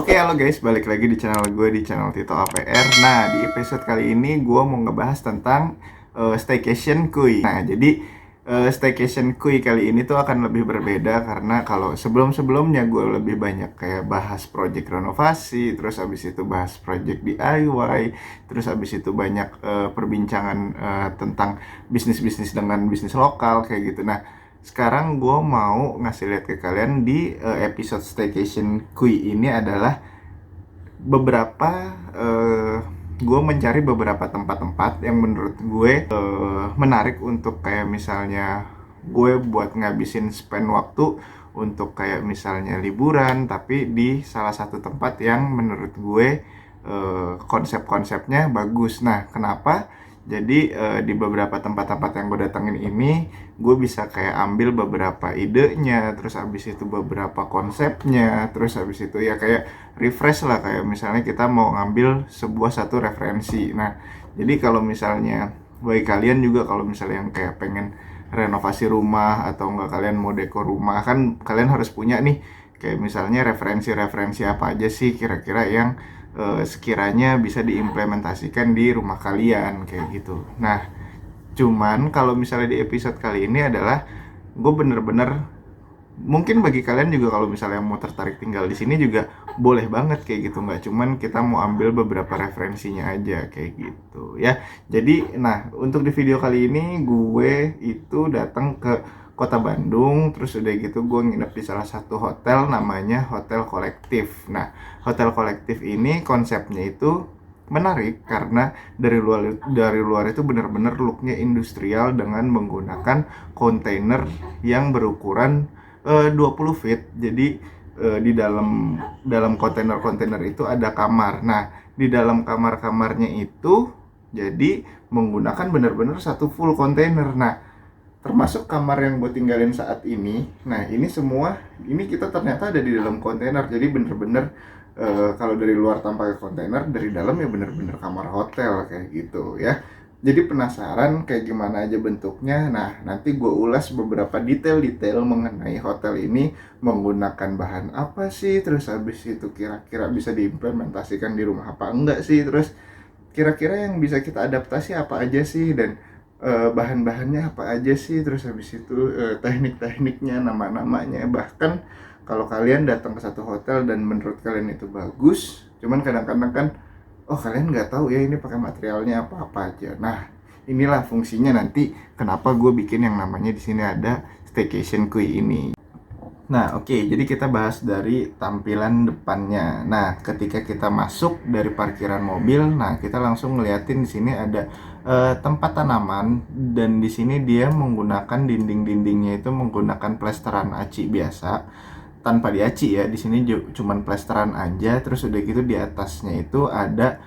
Oke, halo guys, balik lagi di channel gue, di channel Tito APR. Nah, di episode kali ini gue mau ngebahas tentang staycation kuy. Nah, jadi staycation kuy kali ini tuh akan lebih berbeda karena kalau sebelum-sebelumnya gue lebih banyak kayak bahas project renovasi, terus habis itu bahas project DIY, terus habis itu banyak perbincangan tentang bisnis-bisnis dengan bisnis lokal kayak gitu. Nah, sekarang gue mau ngasih lihat ke kalian di episode Staycation Kui ini adalah beberapa gue mencari beberapa tempat-tempat yang menurut gue menarik untuk kayak misalnya gue buat ngabisin spend waktu untuk kayak misalnya liburan tapi di salah satu tempat yang menurut gue konsep-konsepnya bagus. Nah, kenapa? Jadi di beberapa tempat-tempat yang gue datengin ini, gue bisa kayak ambil beberapa idenya, terus habis itu beberapa konsepnya, terus habis itu ya kayak refresh lah, kayak misalnya kita mau ngambil sebuah satu referensi. Nah, jadi kalau misalnya bagi kalian juga kalau misalnya yang kayak pengen renovasi rumah atau enggak kalian mau dekor rumah, kan kalian harus punya nih kayak misalnya referensi-referensi apa aja sih kira-kira yang sekiranya bisa diimplementasikan di rumah kalian kayak gitu. Nah, cuman kalau misalnya di episode kali ini adalah gue bener-bener, mungkin bagi kalian juga kalau misalnya mau tertarik tinggal di sini juga boleh banget kayak gitu, nggak cuman kita mau ambil beberapa referensinya aja kayak gitu ya. Jadi nah, untuk di video kali ini gue itu datang ke kota Bandung, terus udah gitu gue nginep di salah satu hotel namanya Hotel Kolektif. Nah, Hotel Kolektif ini konsepnya itu menarik karena dari luar itu benar-benar looknya industrial dengan menggunakan kontainer yang berukuran 20 feet. Jadi di dalam kontainer-kontainer itu ada kamar. Nah, di dalam kamar-kamarnya itu jadi menggunakan benar-benar satu full kontainer. Nah, termasuk kamar yang gue tinggalin saat ini. Nah, ini semua ini kita ternyata ada di dalam kontainer. Jadi bener-bener kalau dari luar tampaknya kontainer, dari dalam ya bener-bener kamar hotel kayak gitu ya. Jadi penasaran kayak gimana aja bentuknya. Nah, nanti gue ulas beberapa detail-detail mengenai hotel ini menggunakan bahan apa sih, terus habis itu kira-kira bisa diimplementasikan di rumah apa enggak sih, terus kira-kira yang bisa kita adaptasi apa aja sih, dan bahan-bahannya apa aja sih, terus habis itu teknik-tekniknya, nama-namanya. Bahkan kalau kalian datang ke satu hotel dan menurut kalian itu bagus, cuman kadang-kadang kan oh kalian nggak tahu ya ini pakai materialnya apa-apa aja. Nah, inilah fungsinya nanti kenapa gue bikin yang namanya di sini ada staycation kui ini. Nah, oke, jadi kita bahas dari tampilan depannya. Nah, ketika kita masuk dari parkiran mobil, nah kita langsung ngeliatin di sini ada tempat tanaman, dan di sini dia menggunakan dinding-dindingnya itu menggunakan plesteran aci biasa tanpa diaci ya. Di sini cuman plesteran aja, terus udah gitu di atasnya itu ada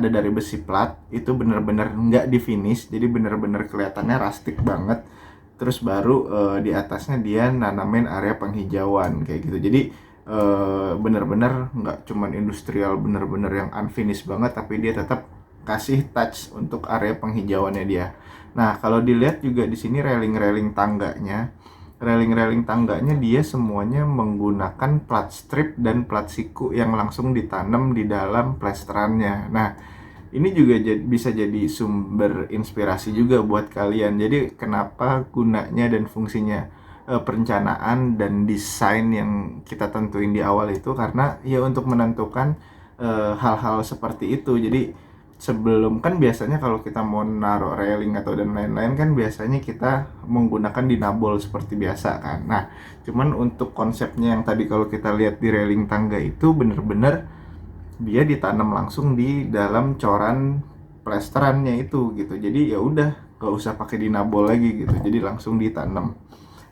dari besi plat, itu bener-bener nggak di finish, jadi bener-bener kelihatannya rustic banget. Terus baru di atasnya dia nanamin area penghijauan kayak gitu. Jadi bener-bener nggak cuman industrial bener-bener yang unfinished banget, tapi dia tetap kasih touch untuk area penghijauannya dia. Nah, kalau dilihat juga di sini railing-railing tangganya dia semuanya menggunakan plat strip dan plat siku yang langsung ditanam di dalam plesterannya. Nah, ini juga bisa jadi sumber inspirasi juga buat kalian. Jadi kenapa gunanya dan fungsinya perencanaan dan desain yang kita tentuin di awal itu, karena ya untuk menentukan hal-hal seperti itu. Jadi sebelum kan biasanya kalau kita mau naruh railing atau dan lain-lain kan biasanya kita menggunakan dinabol seperti biasa kan. Nah, cuman untuk konsepnya yang tadi kalau kita lihat di railing tangga itu bener-bener dia ditanam langsung di dalam coran plesterannya itu gitu. Jadi ya udah gak usah pakai dinabol lagi gitu, jadi langsung ditanam.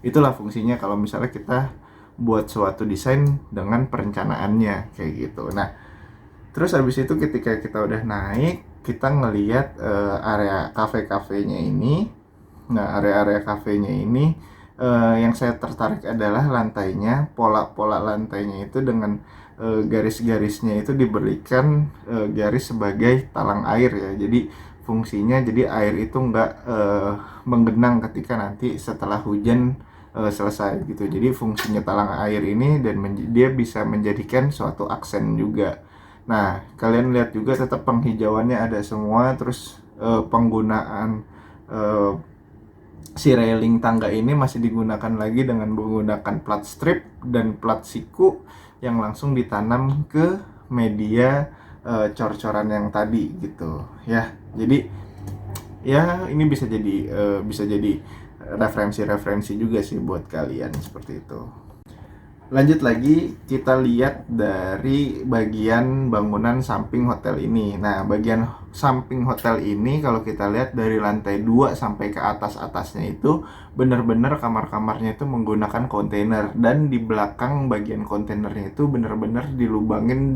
Itulah fungsinya kalau misalnya kita buat suatu desain dengan perencanaannya kayak gitu. Nah, terus habis itu ketika kita udah naik, kita ngelihat area kafe-kafenya ini. Nah, area-area kafenya ini yang saya tertarik adalah lantainya, pola-pola lantainya itu dengan garis-garisnya itu diberikan garis sebagai talang air ya. Jadi fungsinya jadi air itu nggak menggenang ketika nanti setelah hujan selesai gitu. Jadi fungsinya talang air ini dan dia bisa menjadikan suatu aksen juga. Nah, kalian lihat juga tetap penghijauannya ada semua, terus penggunaan eh, si railing tangga ini masih digunakan lagi dengan menggunakan plat strip dan plat siku yang langsung ditanam ke media cor-coran yang tadi gitu ya. Jadi ya ini bisa jadi referensi-referensi juga sih buat kalian seperti itu. Lanjut lagi, kita lihat dari bagian bangunan samping hotel ini. Nah, bagian samping hotel ini kalau kita lihat dari lantai 2 sampai ke atas-atasnya itu benar-benar kamar-kamarnya itu menggunakan kontainer, dan di belakang bagian kontainernya itu benar-benar dilubangin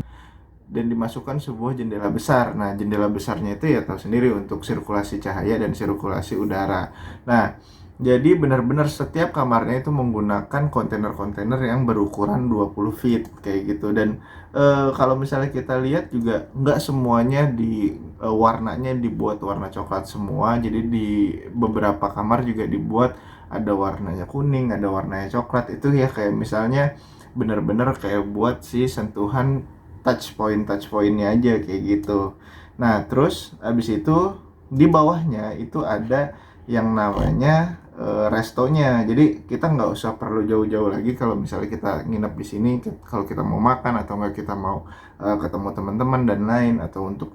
dan dimasukkan sebuah jendela besar. Nah, jendela besarnya itu ya tahu sendiri untuk sirkulasi cahaya dan sirkulasi udara. Nah, jadi benar-benar setiap kamarnya itu menggunakan kontainer-kontainer yang berukuran 20 feet kayak gitu. Dan kalau misalnya kita lihat juga nggak semuanya warnanya dibuat warna coklat semua. Jadi di beberapa kamar juga dibuat ada warnanya kuning, ada warnanya coklat. Itu ya kayak misalnya benar-benar kayak buat si sentuhan touch pointnya aja kayak gitu. Nah, terus abis itu di bawahnya itu ada yang namanya restonya. Jadi kita nggak usah perlu jauh-jauh lagi kalau misalnya kita nginep di sini, kalau kita mau makan atau nggak kita mau ketemu teman-teman dan lain, atau untuk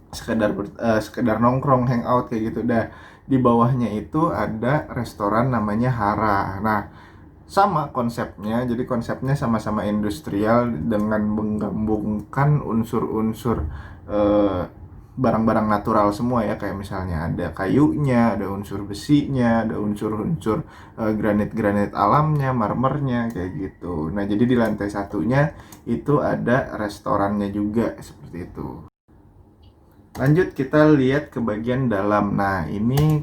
sekedar nongkrong hangout kayak gitu. Dah di bawahnya itu ada restoran namanya Hara. Nah, sama konsepnya, jadi konsepnya sama-sama industrial dengan menggabungkan unsur-unsur eh, barang-barang natural semua ya, kayak misalnya ada kayunya, ada unsur besinya, ada unsur-unsur granit-granit alamnya, marmernya kayak gitu. Nah, jadi di lantai satunya itu ada restorannya juga seperti itu. Lanjut kita lihat ke bagian dalam. Nah, ini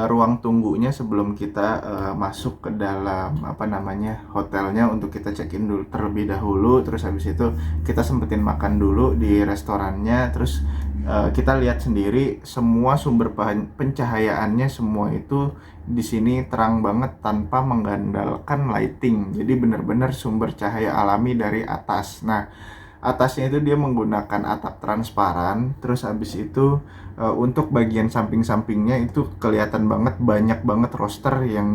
ruang tunggunya sebelum kita masuk ke dalam hotelnya untuk kita check-in dulu terlebih dahulu. Terus habis itu kita sempetin makan dulu di restorannya. Terus kita lihat sendiri semua sumber pencahayaannya semua itu di sini terang banget tanpa mengandalkan lighting. Jadi benar-benar sumber cahaya alami dari atas. Nah, atasnya itu dia menggunakan atap transparan. Terus habis itu untuk bagian samping-sampingnya itu kelihatan banget, banyak banget roster yang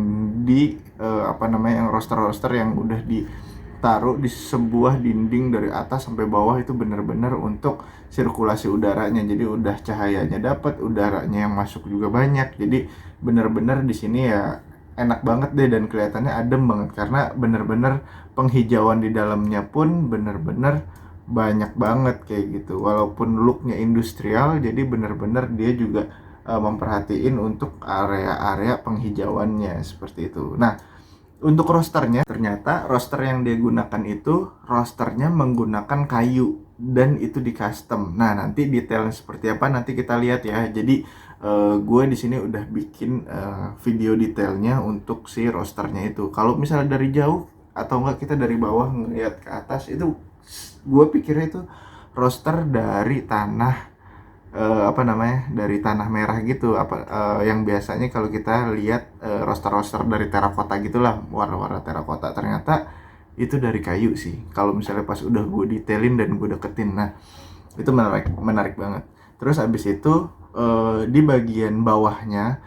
yang roster-roster yang udah ditaruh di sebuah dinding dari atas sampai bawah. Itu bener-bener untuk sirkulasi udaranya, jadi udah cahayanya dapat, udaranya yang masuk juga banyak. Jadi bener-bener di sini ya enak banget deh, dan kelihatannya adem banget karena bener-bener penghijauan di dalamnya pun bener-bener banyak banget kayak gitu. Walaupun looknya industrial, jadi bener-bener dia juga memperhatiin untuk area-area penghijauannya seperti itu. Nah, untuk rosternya, ternyata roster yang dia gunakan itu rosternya menggunakan kayu dan itu di custom. Nah, nanti detailnya seperti apa nanti kita lihat ya. Jadi gue di sini udah bikin video detailnya untuk si rosternya itu. Kalau misalnya dari jauh atau enggak kita dari bawah ngeliat ke atas, itu gue pikirnya itu roster dari tanah dari tanah merah gitu, yang biasanya kalau kita lihat roster-roster dari terakota gitulah, warna-warna terakota. Ternyata itu dari kayu sih kalau misalnya pas udah gue detailin dan gue deketin. Nah, itu menarik menarik banget. Terus abis itu di bagian bawahnya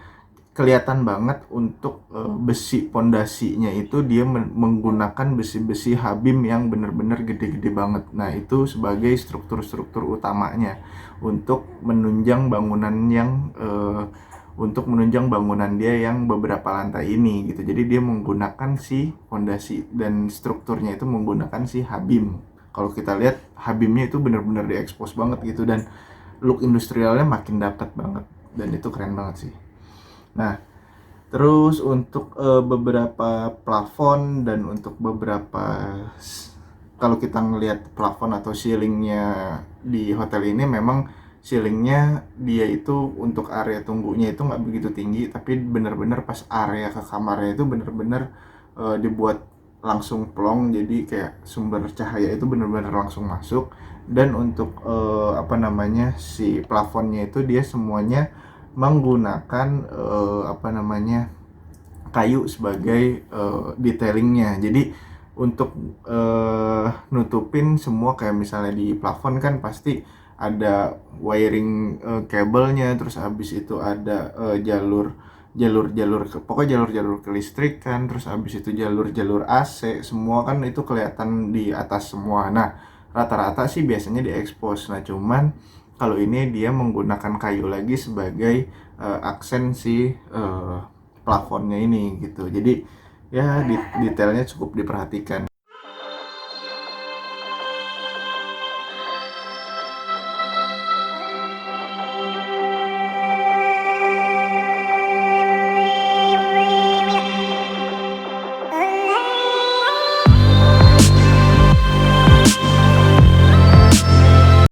kelihatan banget untuk besi pondasinya itu dia menggunakan besi-besi Habim yang benar-benar gede-gede banget. Nah, itu sebagai struktur-struktur utamanya untuk menunjang bangunan dia yang beberapa lantai ini gitu. Jadi dia menggunakan si pondasi dan strukturnya itu menggunakan si Habim. Kalau kita lihat Habimnya itu benar-benar diekspos banget gitu, dan look industrialnya makin dapat banget, dan itu keren banget sih. Nah, terus untuk beberapa plafon dan untuk beberapa kalau kita ngelihat plafon atau ceilingnya di hotel ini, memang ceilingnya dia itu untuk area tunggunya itu nggak begitu tinggi, tapi bener-bener pas area ke kamarnya itu bener-bener dibuat langsung plong, jadi kayak sumber cahaya itu bener-bener langsung masuk. Dan untuk si plafonnya itu dia semuanya menggunakan kayu sebagai detailingnya. Jadi untuk nutupin semua kayak misalnya di plafon kan pasti ada wiring kabelnya, terus habis itu ada pokoknya jalur-jalur kelistrikan, terus habis itu jalur-jalur AC, semua kan itu kelihatan di atas semua. Nah, rata-rata sih biasanya diekspos. Nah, cuman kalau ini dia menggunakan kayu lagi sebagai aksen si plafonnya ini gitu. Jadi ya detailnya cukup diperhatikan.